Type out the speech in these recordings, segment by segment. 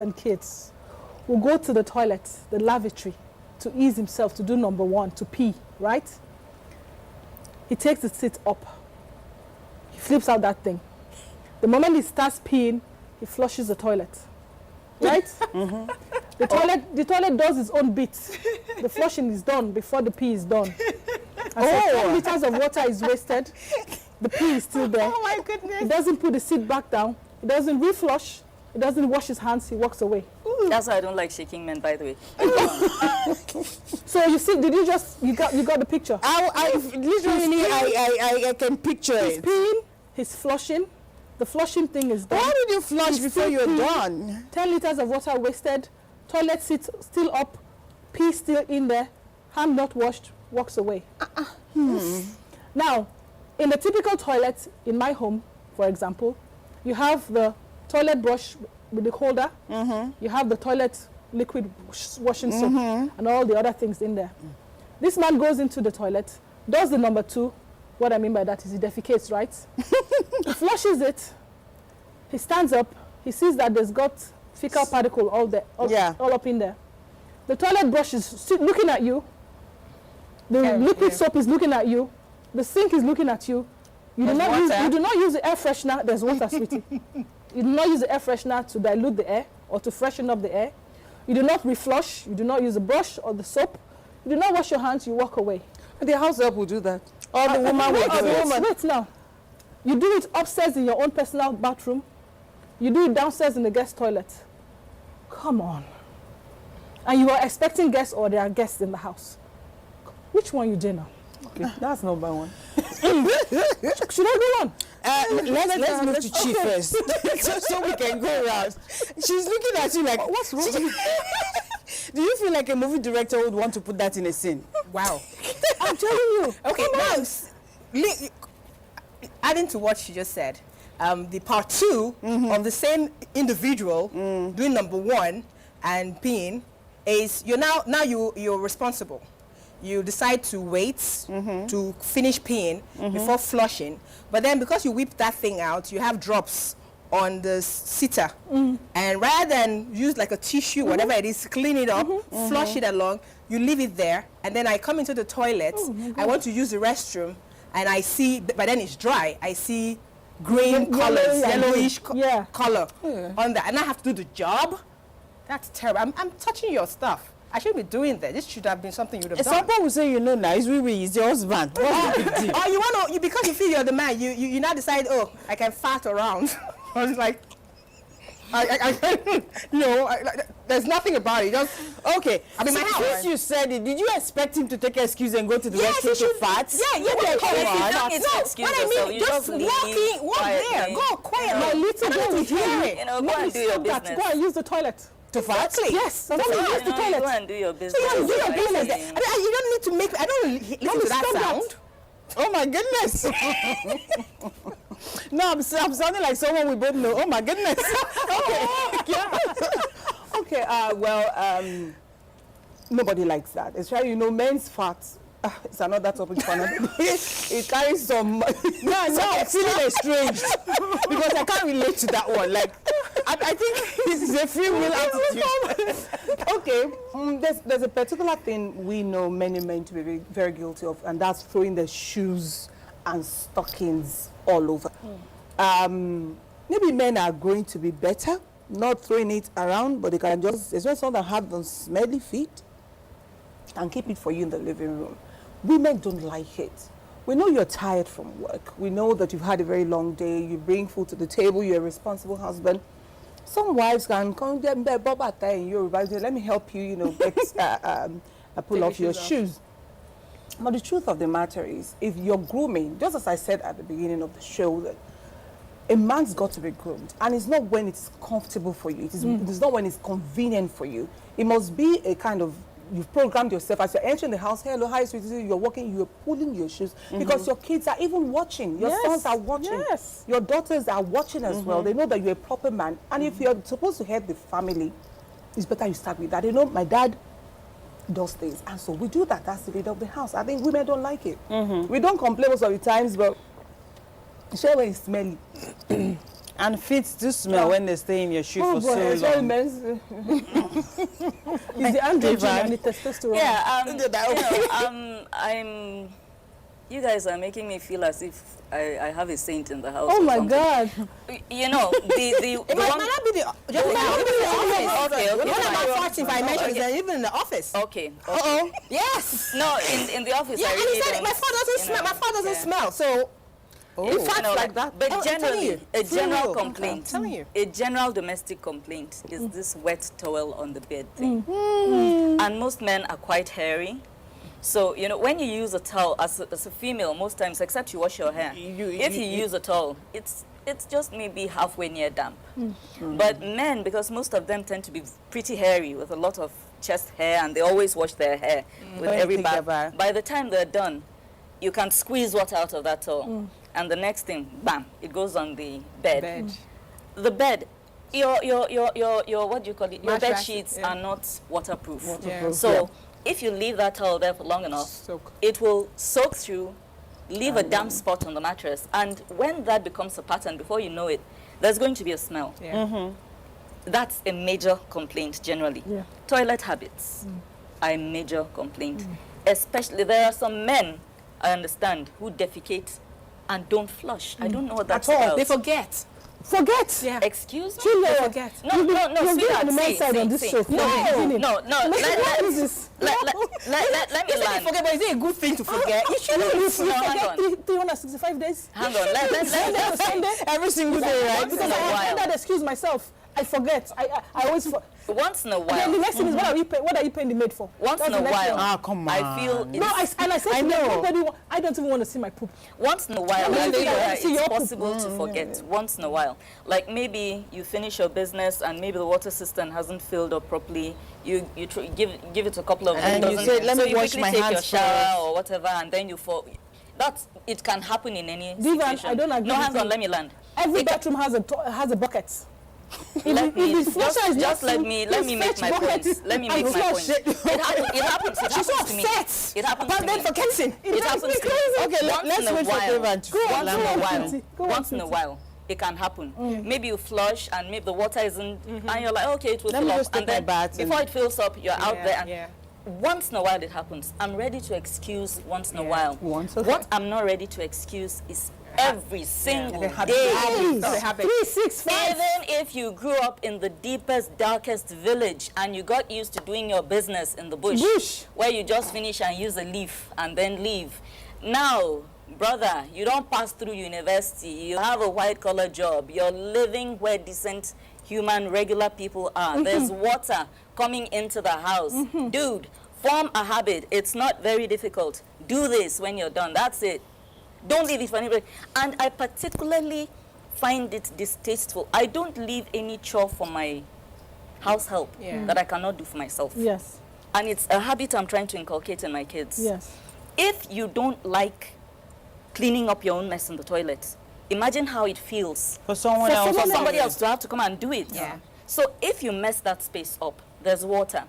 and kids will go to the toilet, the lavatory, to ease himself, to do number one, to pee, right? He takes the seat up. He flips out that thing. The moment he starts peeing, he flushes the toilet, right? The toilet does its own bit. The flushing is done before the pee is done. And so 10 liters of water is wasted. The pee is still there. Oh my goodness. He doesn't put the seat back down. He doesn't reflush. He doesn't wash his hands. He walks away. That's why I don't like shaking men, by the way. So you see, did you just, you got the picture? I literally, I can picture He's it. peeing, he's flushing. The flushing thing is done. Why did you flush He's before still you're peeing. done? 10 liters of water wasted. Toilet seat still up. Pee still in there. Hand not washed. Walks away. Now, in the typical toilet in my home, for example, you have the toilet brush with the holder. You have the toilet liquid washing soap and all the other things in there. This man goes into the toilet, does the number two. What I mean by that is he defecates, right? He flushes it. He stands up. He sees that there's got fecal particle all there, all up in there. The toilet brush is still looking at you. The liquid soap is looking at you. The sink is looking at you. You do not use the air freshener. There's water, sweetie. You do not use the air freshener to dilute the air or to freshen up the air. You do not reflush. You do not use the brush or the soap. You do not wash your hands. You walk away. The house help will do that. Or the woman will do it. Wait now. You do it upstairs in your own personal bathroom. You do it downstairs in the guest toilet. Come on. And you are expecting guests or there are guests in the house. Which one you do now? Okay, that's number one. Should I go on? Let's move to Chief first, so we can go around. She's looking at you like, what's wrong? Do you feel like a movie director would want to put that in a scene? Wow. I'm telling you. Okay, now, adding to what she just said, the part two of the same individual doing number one and peeing is you're responsible. You decide to wait to finish peeing before flushing, but then because you whip that thing out, you have drops on the sitter, and rather than use like a tissue, whatever it is, clean it up, flush it along, you leave it there, and then I come into the toilet, I want to use the restroom, and I see, but then it's dry, I see green colors, yellowish color on that, and I have to do the job. That's terrible. I'm touching your stuff. I shouldn't be doing that. This should have been something you would have done. Some people will say, you know, now it's your husband. What's the big deal? Oh, you want to, because you feel you're the man, you now decide, oh, I can fart around. I was like, there's nothing about it. Just, okay. I mean, since you said it, did you expect him to take an excuse and go to the restroom to fart? Yeah, You don't need to excuse yourself. You just walk there, go quiet. My little girl is here. You know, go and do your business. Go and use the toilet. To fart? Exactly. Yes. Go use the toilet. Go and do your business. So you do your business there. I mean, you don't need to make, I don't listen to that sound. Oh my goodness. No, I'm sounding like someone we both know. Oh my goodness. Okay. Okay, nobody likes that. It's right, men's farts. It's another topic for another day. It carries some... No, I'm feeling estranged. Because I can't relate to that one. Like, I think this is a free will attitude. Okay, there's a particular thing we know many men to be very, very guilty of, and that's throwing their shoes and stockings all over. Maybe men are going to be better, not throwing it around, but they can just, there's just someone that have those smelly feet and keep it for you in the living room. Women don't like it. We know you're tired from work. We know that you've had a very long day. You bring food to the table. You're a responsible husband. Some wives can come get in Yoruba. Let me help you, pull off your shoes. But the truth of the matter is, if you're grooming, just as I said at the beginning of the show, that a man's got to be groomed, and it's not when it's comfortable for you. It's not when it's convenient for you. It must be a kind of, you've programmed yourself as you're entering the house. Hello, hi, sweetie. You're walking, you're pulling your shoes because your kids are even watching. Your sons are watching. Yes. Your daughters are watching as well. They know that you're a proper man. And if you're supposed to head the family, it's better you start with that. My dad does things, and so we do that. That's the leader of the house. I think women don't like it. We don't complain most of the times, but especially when it's smelly. And feet do smell when they stay in your shoe for so it's very long. men's. It's the androgen and the testosterone. Yeah, you guys are making me feel as if I have a saint in the house. Oh or my something. God. You know, the It might not be the office. Okay, One of fine. my thoughts, if I mention, is Okay. that even in the office. Okay. Uh-oh. Yes. No, in the office. Yeah, I and really he said don't, my phone doesn't you smell. know, My phone doesn't yeah. smell. So You facts know, like that. But I'm telling generally, you, a free general will. complaint, I'm telling you. a general domestic complaint is this wet towel on the bed thing. And most men are quite hairy. So, you know, when you use a towel, as a female, most times, except you wash your hair, if you use a towel, it's just maybe halfway near damp. But men, because most of them tend to be pretty hairy with a lot of chest hair, and they always wash their hair with When you every think bath. about it. By the time they're done, you can squeeze water out of that towel. And the next thing, bam, it goes on the bed. The bed, your what do you call it? Your bed Mattress, sheets yeah. are not waterproof. Waterproof, So if you leave that towel there for long enough, Soak. it will soak through, leave a damp spot on the mattress. And when that becomes a pattern, before you know it, there's going to be a smell. Yeah. That's a major complaint generally. Yeah. Toilet habits are a major complaint. Especially, there are some men, I understand, who defecate and don't flush. I don't know what that's At all. about. They forget. Forget. Yeah. Excuse me? Chile. They forget. No, You've been on sweetheart, the men's side on this show. No, No. no. What is this? Let me You say they land. forget, but is it a good thing to forget? You You shouldn't. No, hang forget on. 365 days. Hang on. Let Sunday to Sunday. Every single day, right? Once in Because a I while. that excuse myself. I forget. I always. Once in a And then the while. next thing is what are you paying the maid for? Once That's in a the next while. thing. Ah, come on. I feel No, it's, I said I to them, know. I don't even want to see my poop. once in a while, I I mean, feel yeah, that see it's your poop. possible to forget. Once in a while. Like maybe you finish your business and maybe the water cistern hasn't filled up properly. You give it a couple of And you doesn't- say, "Let so me you wash quickly my take your hands shower first." or whatever, and then you fall. It can happen in any Divan, situation. I don't agree No, with hang you. on, let me land. Every bathroom has a bucket. Let me If the flusher is not just let full, me please make fetch my bucket point. Let me and make my flush point. it. It happens She's so to me. upset. It happens About to them me. forgetting. It happens to me. Okay, Once let's in a wait for while. Cleveland to Once in Go a on, while. Sweetie. Go on, Once in a Sweetie. while. It can happen. Maybe you flush and maybe the water isn't, and you're like, okay, it will Let me fill just up. take And my then bath and- before it fills up, you're out there. And Yeah. once in a while it happens. I'm ready to excuse once in a Yeah. while. Once, okay. What I'm not ready to excuse is every single The habit. day. Please, That's a habit. 365. Even if you grew up in the deepest, darkest village and you got used to doing your business in the bush, where you just finish and use a leaf and then leave. Now, brother, you don't pass through university. You have a white-collar job. You're living where decent, human, regular people are. There's water coming into the house. Dude, form a habit. It's not very difficult. Do this when you're done. That's it. Don't leave it for anybody. And I particularly find it distasteful. I don't leave any chore for my house help that I cannot do for myself. Yes. And it's a habit I'm trying to inculcate in my kids. Yes. If you don't like cleaning up your own mess in the toilet, imagine how it feels For someone For else. someone for somebody else to have to come and do it. Yeah. So if you mess that space up, there's water.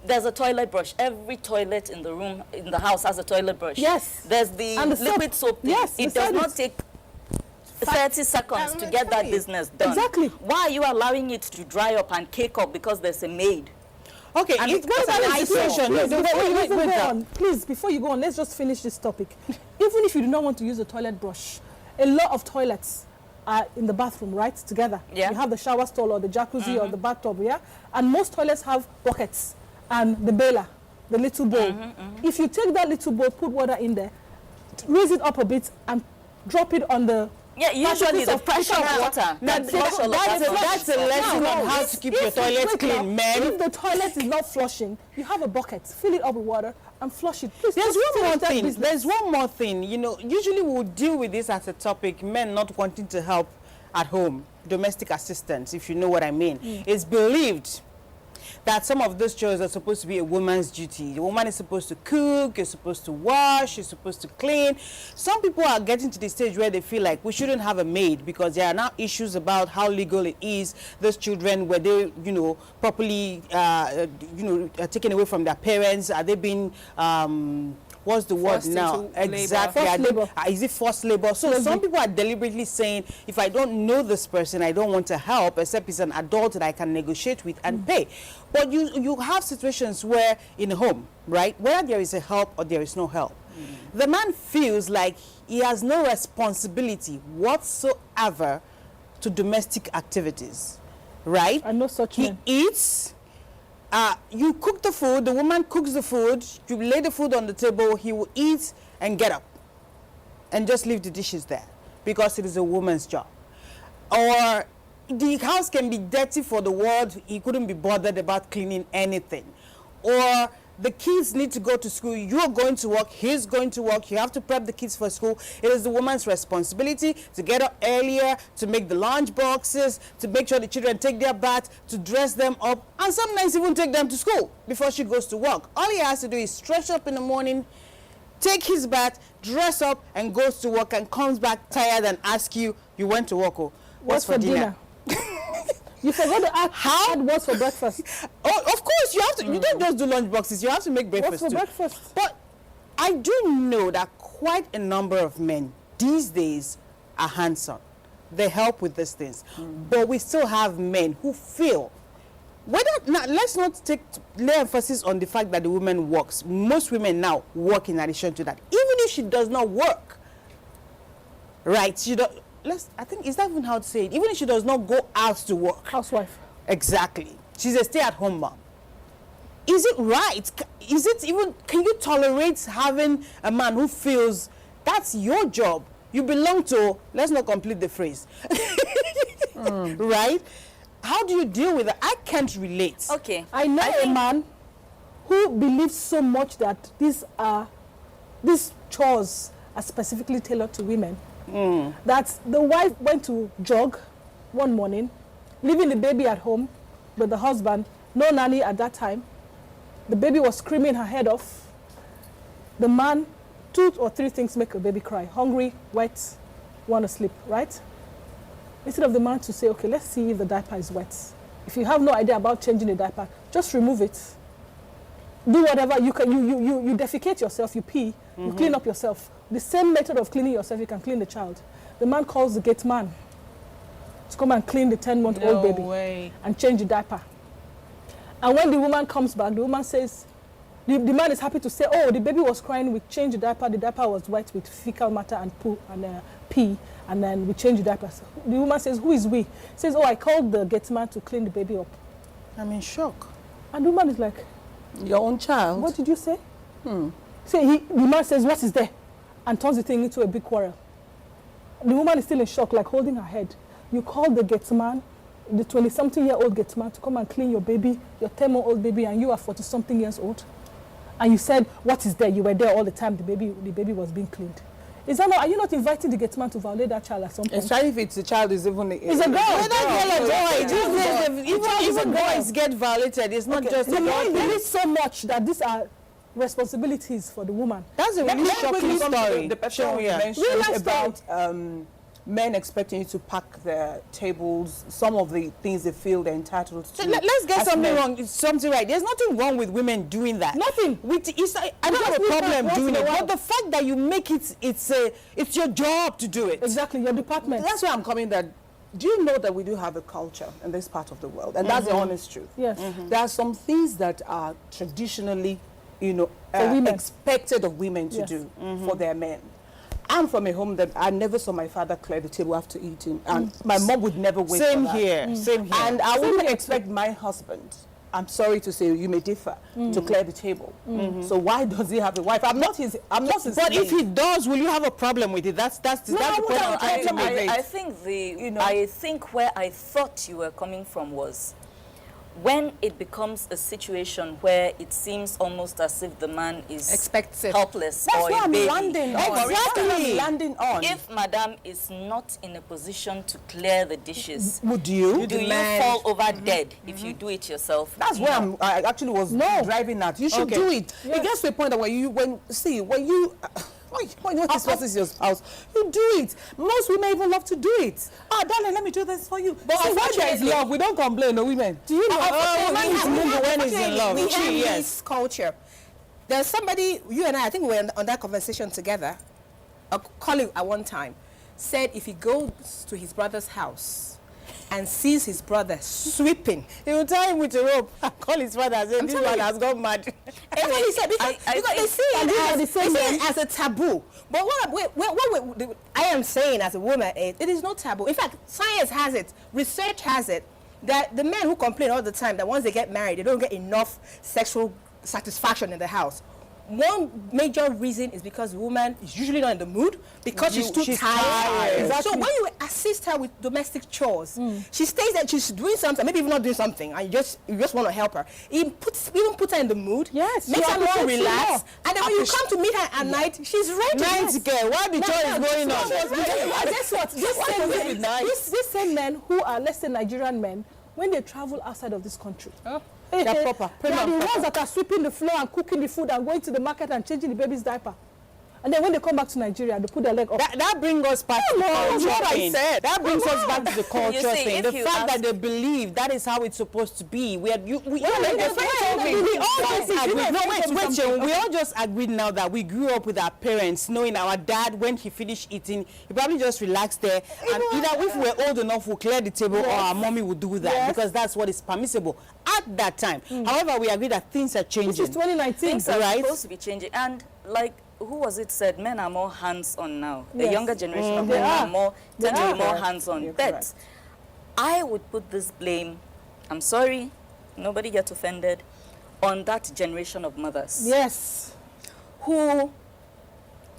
There's a toilet brush. Every toilet in the room, in the house has a toilet brush. Yes. There's the, And the soap. liquid soap thing. Yes, It does beside not it. take 30 seconds to get that business done. Exactly. Why are you allowing it to dry up and cake up because there's a maid? Okay, And it it goes goes on on a situation. Please, No, before you wait, even wait, go now. on, please, before you go on, let's just finish this topic. Even if you do not want to use a toilet brush, a lot of toilets are in the bathroom, right, together. Yeah. You have the shower stall or the jacuzzi or the bathtub, yeah? And most toilets have buckets and the baler, the little bowl. If you take that little bowl, put water in there, raise it up a bit and drop it on the Yeah, usually the pressure of water. That's flush all of that that's a lesson on how to keep your toilet clean, men. If the toilet is not flushing, you have a bucket, fill it up with water and flush it. Please, There's just one more finish that thing. business. There's one more thing. You know, usually we'll deal with this as a topic, men not wanting to help at home, domestic assistance, if you know what I mean. It's believed that some of those chores are supposed to be a woman's duty. The woman is supposed to cook, you're supposed to wash, you're supposed to clean. Some people are getting to the stage where they feel like we shouldn't have a maid because there are now issues about how legal it is. Those children, were they, you know, properly, taken away from their parents? Are they being what's the word Forced now? into labor. Exactly. Forced labor. Is it forced labor? So some people are deliberately saying, if I don't know this person, I don't want to help, except it's an adult that I can negotiate with and pay. But you have situations where in a home, right, where there is a help or there is no help. The man feels like he has no responsibility whatsoever to domestic activities, right? I know such He men. eats, you cook the food, the woman cooks the food, you lay the food on the table, he will eat and get up and just leave the dishes there because it is a woman's job. Or the house can be dirty for the world, he couldn't be bothered about cleaning anything. Or the kids need to go to school, you're going to work, he's going to work, you have to prep the kids for school. It is the woman's responsibility to get up earlier, to make the lunch boxes, to make sure the children take their bath, to dress them up, and sometimes even take them to school before she goes to work. All he has to do is stretch up in the morning, take his bath, dress up, and goes to work and comes back tired and asks you, you went to work, oh, what's for dinner? You forgot to ask how what's for breakfast. Oh, of course, you have to. You don't just do lunch boxes. You have to make breakfast What's for too. breakfast? But I do know that quite a number of men these days are hands-on. They help with these things. But we still have men who feel, now, let's not lay emphasis on the fact that the woman works. Most women now work in addition to that. Even if she does not work, right? She don't. I think, is that even how to say it? Even if she does not go out to work. Housewife. Exactly. She's a stay-at-home mom. Is it right? Is it even, can you tolerate having a man who feels that's your job? You belong to, let's not complete the phrase. Right? How do you deal with it? I can't relate. Okay. I know a man who believes so much that these chores are specifically tailored to women. That the wife went to jog one morning, leaving the baby at home with the husband, no nanny at that time. The baby was screaming her head off. The man, 2 or 3 things make a baby cry: hungry, wet, want to sleep, right? Instead of the man to say, okay, let's see if the diaper is wet. If you have no idea about changing the diaper, just remove it. Do whatever you can. You defecate yourself, you pee, you clean up yourself. The same method of cleaning yourself, you can clean the child. The man calls the gate man to come and clean the 10-month-old baby and change the diaper. And when the woman comes back, the woman says, the man is happy to say, oh, the baby was crying, we changed the diaper was wet with fecal matter and poo and pee, and then we changed the diaper. So the woman says, who is we? Says, oh, I called the gate man to clean the baby up. I'm in shock. And the woman is like, your own child? what did you say? The man says, what is there? And turns the thing into a big quarrel. The woman is still in shock, like holding her head. You call the gate man, the 20-something-year-old gate man, to come and clean your baby, your 10-month-old baby, and you are 40-something years old. And you said, what is there? You were there all the time. The baby was being cleaned. Is that not? Are you not inviting the gate man to violate that child at some point? Especially if it's a child, is even. It's a girl. Even boys get violated. It's not just a the girl. man believes so much that these are responsibilities for the woman. That's a really shocking story. The person you mentioned about men expecting you to pack their tables, some of the things they feel they're entitled to. So let's get something right. There's nothing wrong with women doing that. Nothing. I don't have a problem doing it, but the fact that you make it's your job to do it. Exactly, your department. That's where I'm coming. That do you know that we do have a culture in this part of the world, and that's the honest truth. Yes. There are some things that are traditionally, women. expected of women to do for their men. I'm from a home that I never saw my father clear the table after eating, and my mom would never wait Same for that. here. Same here. And I wouldn't expect my husband, I'm sorry to say, you may differ, to clear the table. So why does he have a wife? I'm not his But slave. if he does, will you have a problem with it? That's the point I'm trying to make. I think I think where I thought you were coming from was when it becomes a situation where it seems almost as if the man is Expected. helpless That's or where a I'm baby. landing on. Exactly. That's where I'm landing on. If madam is not in a position to clear the dishes, Would you? do you fall over dead if you do it yourself? That's where I actually was driving at. You should Okay. do it. It gets to a point that when you this person is your spouse, you do it. Most women even love to do it. Oh, darling, let me do this for you. But See, when there is unfortunately- love, we don't complain, no women. Do you know? When he's in love. We have Yes. this culture. There's somebody, you and I think we were on that conversation together. A colleague at one time said if he goes to his brother's house and sees his brother sweeping, He will tie him with a rope and call his father and say, this telling one you. has gone mad. That's what he said, because, because they see it as a taboo. But what I am saying as a woman is, it is not taboo. In fact, science has it, research has it, that the men who complain all the time that once they get married, they don't get enough sexual satisfaction in the house. One major reason is because the woman is usually not in the mood because she's too tired. Exactly. So when you assist her with domestic chores, she stays there, she's doing something, maybe even not doing something, and you just want to help her. It even puts her in the mood. Yes, makes her more appreciates you relaxed. more. And then when you come to meet her at night, she's ready. Night care, while the chore is going on. Guess what? These same men who are, let's say, Nigerian men, when they travel outside of this country, They're proper. they are the ones that are sweeping the floor and cooking the food and going to the market and changing the baby's diaper. And then when they come back to Nigeria, they put their leg up. That brings us back to the culture what I thing. said. That brings us back to the culture see, thing. if The you fact ask- that they believe that is how it's supposed to be. We all just agreed now that we grew up with our parents, knowing our dad, when he finished eating, he probably just relaxed there. And either if we're old enough, we'll clear the table, or our mommy would do that because that's what is permissible at that time. However, we agree that things are changing. This is 2019. Things are right? supposed to be changing. And like, who was it said? Men are more hands-on now. The Yes. younger generation of They men are. are more, tend to be more Correct. hands-on. You're But correct. I would put this blame, I'm sorry, nobody gets offended, on that generation of mothers Yes. who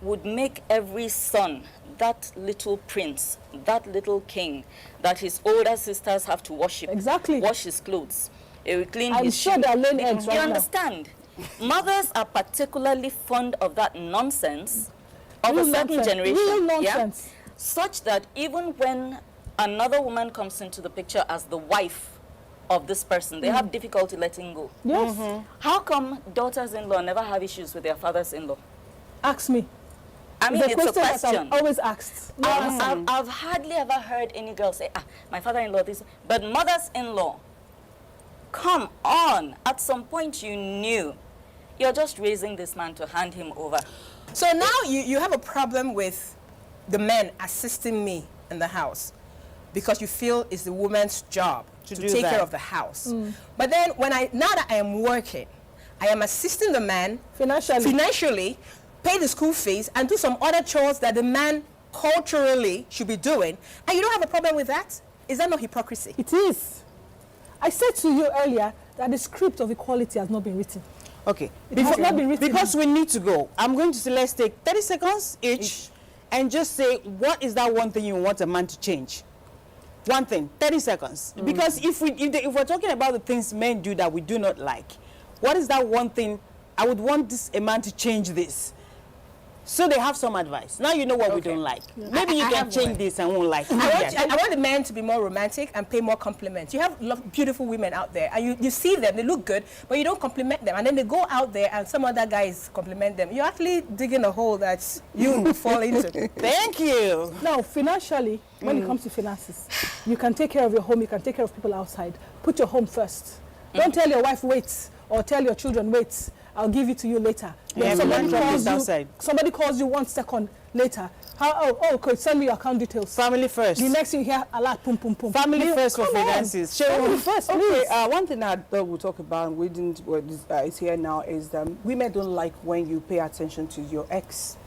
would make every son that little prince, that little king, that his older sisters have to worship. Exactly. Wash his clothes. He will clean I'm his sure shoe. they're laying eggs You right now. understand? Mothers are particularly fond of that nonsense of a Real certain nonsense. generation. Real yeah? nonsense. Such that even when another woman comes into the picture as the wife of this person, they have difficulty letting go. Yes. How come daughters-in-law never have issues with their fathers-in-law? Ask me. I mean, The it's a question that question. I've always asked. No answer. I've hardly ever heard any girl say, my father-in-law this, but mothers-in-law, come on. At some point you knew you're just raising this man to hand him over. So now you have a problem with the men assisting me in the house because you feel it's the woman's job to do take that. care of the house. But then now that I am working, I am assisting the man financially, pay the school fees, and do some other chores that the man culturally should be doing. And you don't have a problem with that? Is that not hypocrisy? It is. I said to you earlier that the script of equality has not been written. Okay. It has not been written. Because we need to go, I'm going to say let's take 30 seconds each and just say, what is that one thing you want a man to change? One thing, 30 seconds. Because if we're talking about the things men do that we do not like, what is that one thing I would want a man to change this? So they have some advice. Now you know what we don't like. Maybe you I can have change one. this and won't like it. I want the men to be more romantic and pay more compliments. You have beautiful women out there, and you see them, they look good, but you don't compliment them. And then they go out there and some other guys compliment them. You're actually digging a hole that you fall into. Thank you. Now, financially, when it comes to finances, you can take care of your home, you can take care of people outside. Put your home first. Don't tell your wife, wait, or tell your children, wait, I'll give it to you later. Yeah, Then outside. somebody calls you 1 second later. Okay, send me your account details. Family first. The next thing you hear, a lot, pum, pum, pum. Family first for Come on. finances. Family first, Okay, please. one thing that we'll talk about, and we didn't, is here now, is women don't like when you pay attention to your ex.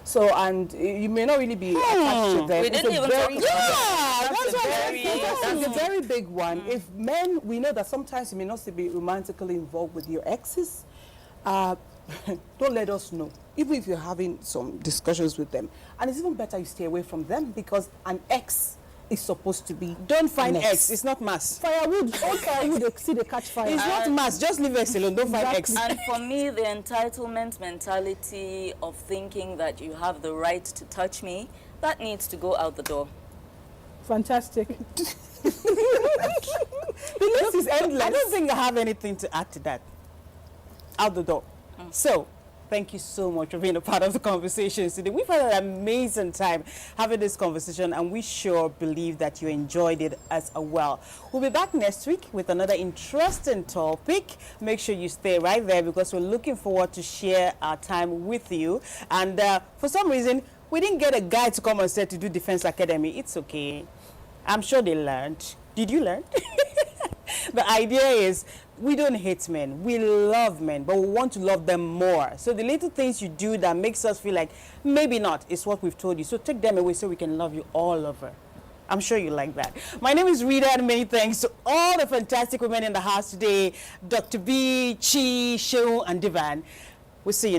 So, and you may not really be attached to them. We It's didn't a even very- talk about That's a very big one. If men, we know that sometimes you may not be romantically involved with your exes. Don't let us know, even if you're having some discussions with them. And it's even better you stay away from them, because an ex is supposed to be Don't find an X. It's not mass. Firewood, old firewood, they see they catch fire. It's not mass. Just leave X alone. Don't find X. And for me, the entitlement mentality of thinking that you have the right to touch me, that needs to go out the door. Fantastic. The list is endless. I don't think I have anything to add to that. Out the door. So, Thank you so much for being a part of the conversation today. We've had an amazing time having this conversation, and we sure believe that you enjoyed it as well. We'll be back next week with another interesting topic. Make sure you stay right there because we're looking forward to share our time with you. And for some reason, we didn't get a guy to come on set to do Defense Academy. It's okay. I'm sure they learned. Did you learn? The idea is we don't hate men. We love men, but we want to love them more. So the little things you do that makes us feel like maybe not is what we've told you. So take them away so we can love you all over. I'm sure you like that. My name is Rita, and many thanks to all the fantastic women in the house today. Dr. B, Chi, Shehu, and Divan. We'll see you